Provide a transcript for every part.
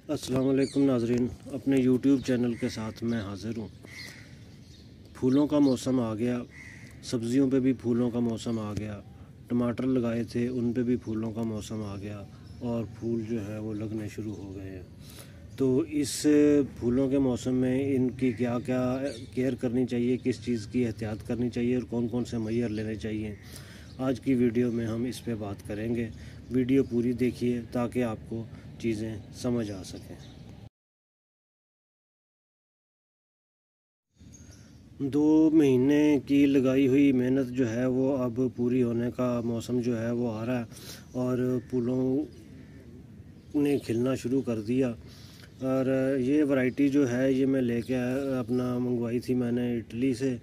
अस्सलाम वालेकुम नाज़रीन, अपने YouTube चैनल के साथ मैं हाज़िर हूँ। फूलों का मौसम आ गया, सब्ज़ियों पे भी फूलों का मौसम आ गया। टमाटर लगाए थे उन पे भी फूलों का मौसम आ गया और फूल जो है वो लगने शुरू हो गए हैं। तो इस फूलों के मौसम में इनकी क्या क्या केयर करनी चाहिए, किस चीज़ की एहतियात करनी चाहिए और कौन कौन से मय्यर लेने चाहिए, आज की वीडियो में हम इस पे बात करेंगे। वीडियो पूरी देखिए ताकि आपको चीज़ें समझ आ सकें। 2 महीने की लगाई हुई मेहनत जो है वो अब पूरी होने का मौसम जो है वो आ रहा है और फूलों ने खिलना शुरू कर दिया। और ये वैरायटी जो है ये मैं लेके आया, अपना मंगवाई थी मैंने इटली से।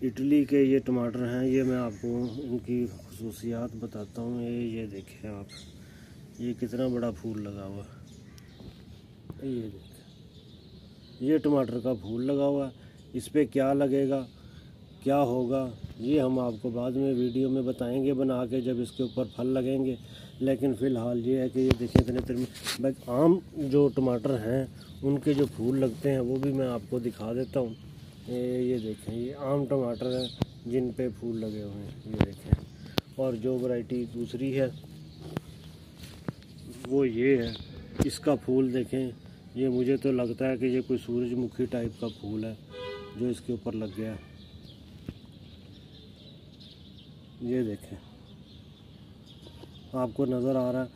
इटली के ये टमाटर हैं, ये मैं आपको उनकी खसूसियात बताता हूँ। ये देखें आप, ये कितना बड़ा फूल लगा हुआ, ये देखें, ये टमाटर का फूल लगा हुआ है। इस पे क्या लगेगा, क्या होगा, ये हम आपको बाद में वीडियो में बताएंगे बना के, जब इसके ऊपर फल लगेंगे। लेकिन फ़िलहाल ये है कि ये देखें इतने आम जो टमाटर हैं उनके जो फूल लगते हैं वो भी मैं आपको दिखा देता हूँ। ये देखें, ये आम टमाटर हैं जिन पे फूल लगे हुए हैं, ये देखें। और जो वैरायटी दूसरी है वो ये है, इसका फूल देखें। ये मुझे तो लगता है कि ये कोई सूरजमुखी टाइप का फूल है जो इसके ऊपर लग गया। ये देखें, आपको नज़र आ रहा है,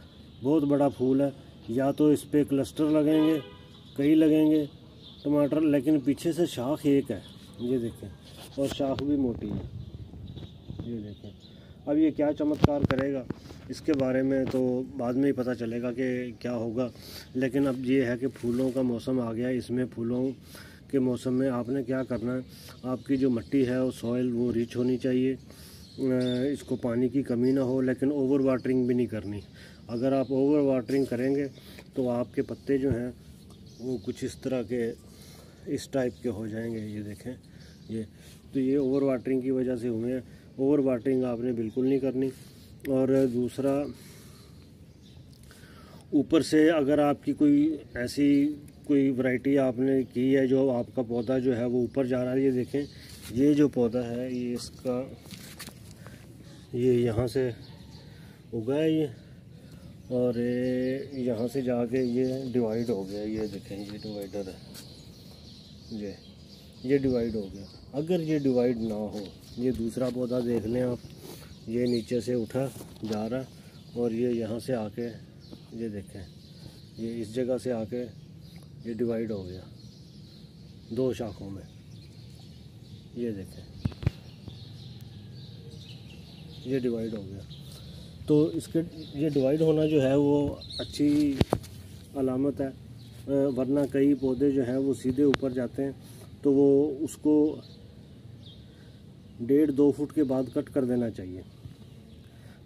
बहुत बड़ा फूल है। या तो इस पे क्लस्टर लगेंगे, कई लगेंगे टमाटर, लेकिन पीछे से शाख एक है, ये देखें, और शाख भी मोटी है, ये देखें। अब ये क्या चमत्कार करेगा इसके बारे में तो बाद में ही पता चलेगा कि क्या होगा। लेकिन अब ये है कि फूलों का मौसम आ गया, इसमें फूलों के मौसम में आपने क्या करना है, आपकी जो मिट्टी है वो सॉइल वो रिच होनी चाहिए, इसको पानी की कमी ना हो, लेकिन ओवर वाटरिंग भी नहीं करनी। अगर आप ओवर वाटरिंग करेंगे तो आपके पत्ते जो हैं वो कुछ इस तरह के, इस टाइप के हो जाएंगे, ये देखें। ये ओवर वाटरिंग की वजह से हुए हैं। ओवर वाटरिंग आपने बिल्कुल नहीं करनी। और दूसरा, ऊपर से अगर आपकी कोई ऐसी कोई वैरायटी आपने की है जो आपका पौधा जो है वो ऊपर जा रहा है, ये देखें, ये जो पौधा है ये इसका, ये यहाँ से उगा है ये, और यहाँ से जाके ये डिवाइड हो गया, ये देखें, ये डिवाइडर है, ये डिवाइड हो गया। अगर ये डिवाइड ना हो, ये दूसरा पौधा देख लें आप, ये नीचे से उठा जा रहा और ये यहाँ से आके, ये देखें, ये इस जगह से आके ये डिवाइड हो गया 2 शाखों में, ये देखें, ये डिवाइड हो गया। तो इसके ये डिवाइड होना जो है वो अच्छी अलामत है, वरना कई पौधे जो हैं वो सीधे ऊपर जाते हैं तो वो उसको 1.5-2 फुट के बाद कट कर देना चाहिए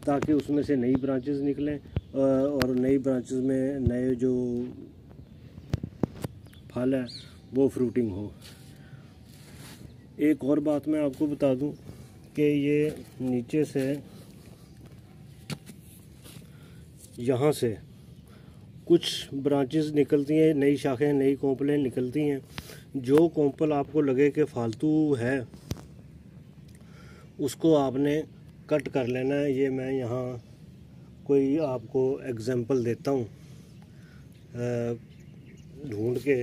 ताकि उसमें से नई ब्रांचेस निकलें और नई ब्रांचेस में नए जो फल है वो फ्रूटिंग हो। एक और बात मैं आपको बता दूं कि ये नीचे से यहाँ से कुछ ब्रांचेस निकलती हैं, नई शाखें, नई कोंपलें निकलती हैं। जो कोंपल आपको लगे कि फालतू है उसको आपने कट कर लेना है। ये मैं यहाँ कोई आपको एग्जांपल देता हूँ ढूंढ के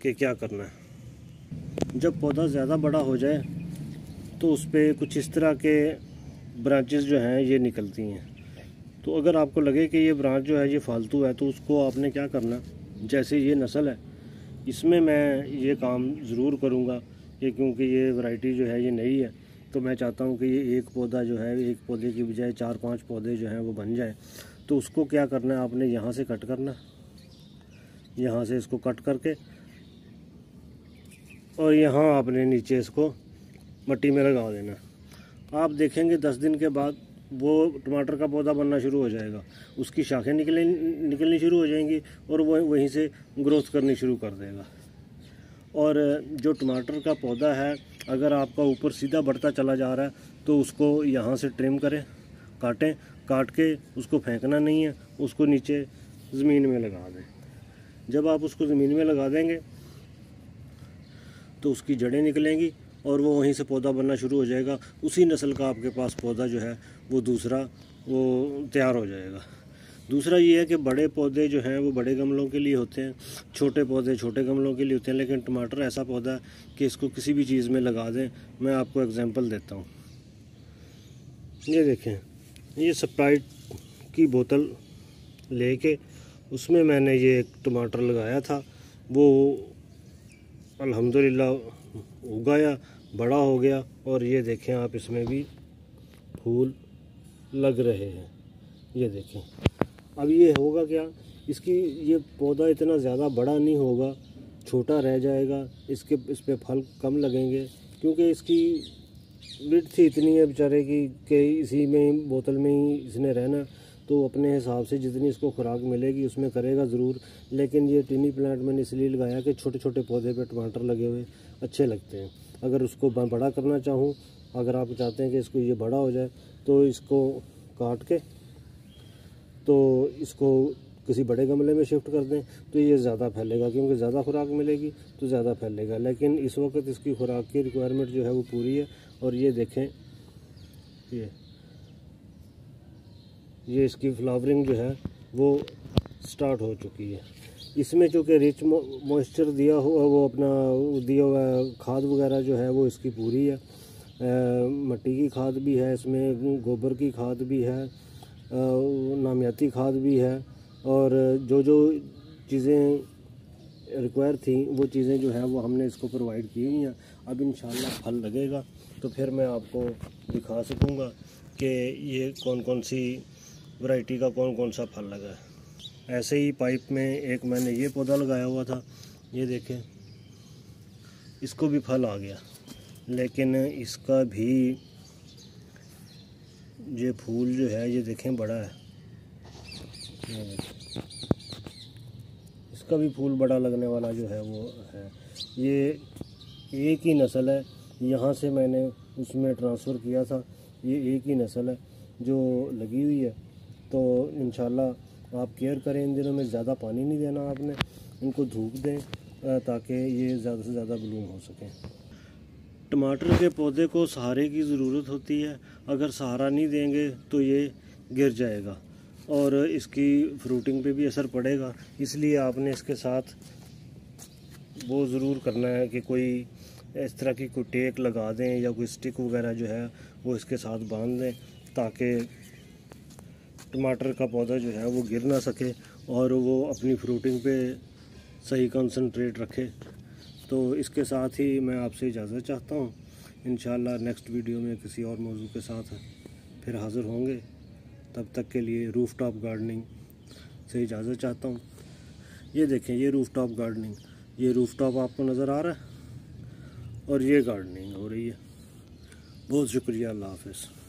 कि क्या करना है। जब पौधा ज़्यादा बड़ा हो जाए तो उस पर कुछ इस तरह के ब्रांचेस जो हैं ये निकलती हैं। तो अगर आपको लगे कि ये ब्रांच जो है ये फालतू है तो उसको आपने क्या करना, जैसे ये नस्ल है इसमें मैं ये काम ज़रूर करूँगा कि क्योंकि ये वैरायटी जो है ये नई है, तो मैं चाहता हूँ कि ये एक पौधा जो है, एक पौधे की बजाय 4-5 पौधे जो हैं वो बन जाए। तो उसको क्या करना है, आपने यहाँ से कट करना, यहाँ से इसको कट करके और यहाँ आपने नीचे इसको मिट्टी में लगा देना। आप देखेंगे 10 दिन के बाद वो टमाटर का पौधा बनना शुरू हो जाएगा, उसकी शाखें निकलनी शुरू हो जाएंगी और वो वहीं से ग्रोथ करनी शुरू कर देगा। और जो टमाटर का पौधा है अगर आपका ऊपर सीधा बढ़ता चला जा रहा है तो उसको यहाँ से ट्रिम करें, काट के उसको फेंकना नहीं है, उसको नीचे ज़मीन में लगा दें। जब आप उसको ज़मीन में लगा देंगे तो उसकी जड़ें निकलेंगी और वो वहीं से पौधा बनना शुरू हो जाएगा। उसी नस्ल का आपके पास पौधा जो है वो दूसरा वो तैयार हो जाएगा। दूसरा ये है कि बड़े पौधे जो हैं वो बड़े गमलों के लिए होते हैं, छोटे पौधे छोटे गमलों के लिए होते हैं। लेकिन टमाटर ऐसा पौधा है कि इसको किसी भी चीज़ में लगा दें। मैं आपको एग्जांपल देता हूँ। ये देखें, ये स्प्राइट की बोतल लेके उसमें मैंने ये एक टमाटर लगाया था, वो अल्हम्दुलिल्लाह उगाया, बड़ा हो गया और ये देखें आप, इसमें भी फूल लग रहे हैं। ये देखें, अब ये होगा क्या, इसकी ये पौधा इतना ज़्यादा बड़ा नहीं होगा, छोटा रह जाएगा। इस पे फल कम लगेंगे क्योंकि इसकी विड्थ ही इतनी है बेचारे की कि इसी में बोतल में ही इसने रहना। तो अपने हिसाब से जितनी इसको खुराक मिलेगी उसमें करेगा ज़रूर। लेकिन ये टिनी प्लांट मैंने इसलिए लगाया कि छोटे छोटे पौधे पे टमाटर लगे हुए अच्छे लगते हैं। अगर उसको बड़ा करना चाहूँ, अगर आप चाहते हैं कि इसको ये बड़ा हो जाए, तो इसको काट के तो इसको किसी बड़े गमले में शिफ्ट कर दें तो ये ज़्यादा फैलेगा, क्योंकि ज़्यादा खुराक मिलेगी तो ज़्यादा फैलेगा। लेकिन इस वक्त इसकी खुराक की रिक्वायरमेंट जो है वो पूरी है। और ये देखें, ये इसकी फ्लावरिंग जो है वो स्टार्ट हो चुकी है। इसमें चूँकि रिच मॉइस्चर दिया हुआ, वो अपना दिया हुआ खाद वगैरह जो है वो इसकी पूरी है। मिट्टी की खाद भी है इसमें, गोबर की खाद भी है, नामियाती खाद भी है, और जो जो चीज़ें रिक्वायर थी वो चीज़ें जो है वो हमने इसको प्रोवाइड की हुई हैं। अब इंशाल्लाह फल लगेगा तो फिर मैं आपको दिखा सकूँगा कि ये कौन कौन सी वैरायटी का कौन कौन सा फल लगा है। ऐसे ही पाइप में एक मैंने ये पौधा लगाया हुआ था, ये देखें, इसको भी फल आ गया। लेकिन इसका भी ये फूल जो है ये देखें बड़ा है, इसका भी फूल बड़ा लगने वाला जो है वो है। ये एक ही नस्ल है, यहाँ से मैंने उसमें ट्रांसफ़र किया था। ये एक ही नस्ल है जो लगी हुई है। तो इंशाल्लाह आप केयर करें, इन दिनों में ज़्यादा पानी नहीं देना आपने, इनको धूप दें ताकि ये ज़्यादा से ज़्यादा ब्लूम हो सकें। टमाटर के पौधे को सहारे की ज़रूरत होती है। अगर सहारा नहीं देंगे तो ये गिर जाएगा और इसकी फ्रूटिंग पे भी असर पड़ेगा। इसलिए आपने इसके साथ वो ज़रूर करना है कि कोई इस तरह की कोई टेक लगा दें या कोई स्टिक वगैरह जो है वो इसके साथ बांध दें, ताकि टमाटर का पौधा जो है वो गिर ना सके और वो अपनी फ्रूटिंग पे सही कंसंट्रेट रखे। तो इसके साथ ही मैं आपसे इजाज़त चाहता हूँ। इंशाल्लाह नेक्स्ट वीडियो में किसी और मौजू के साथ फिर हाज़िर होंगे। तब तक के लिए रूफ़ टॉप गार्डनिंग से इजाज़त चाहता हूँ। ये देखें, ये रूफ़ टॉप गार्डनिंग, ये रूफ़ टॉप आपको नज़र आ रहा है और ये गार्डनिंग हो रही है। बहुत शुक्रिया, अल्लाह हाफ़िज़।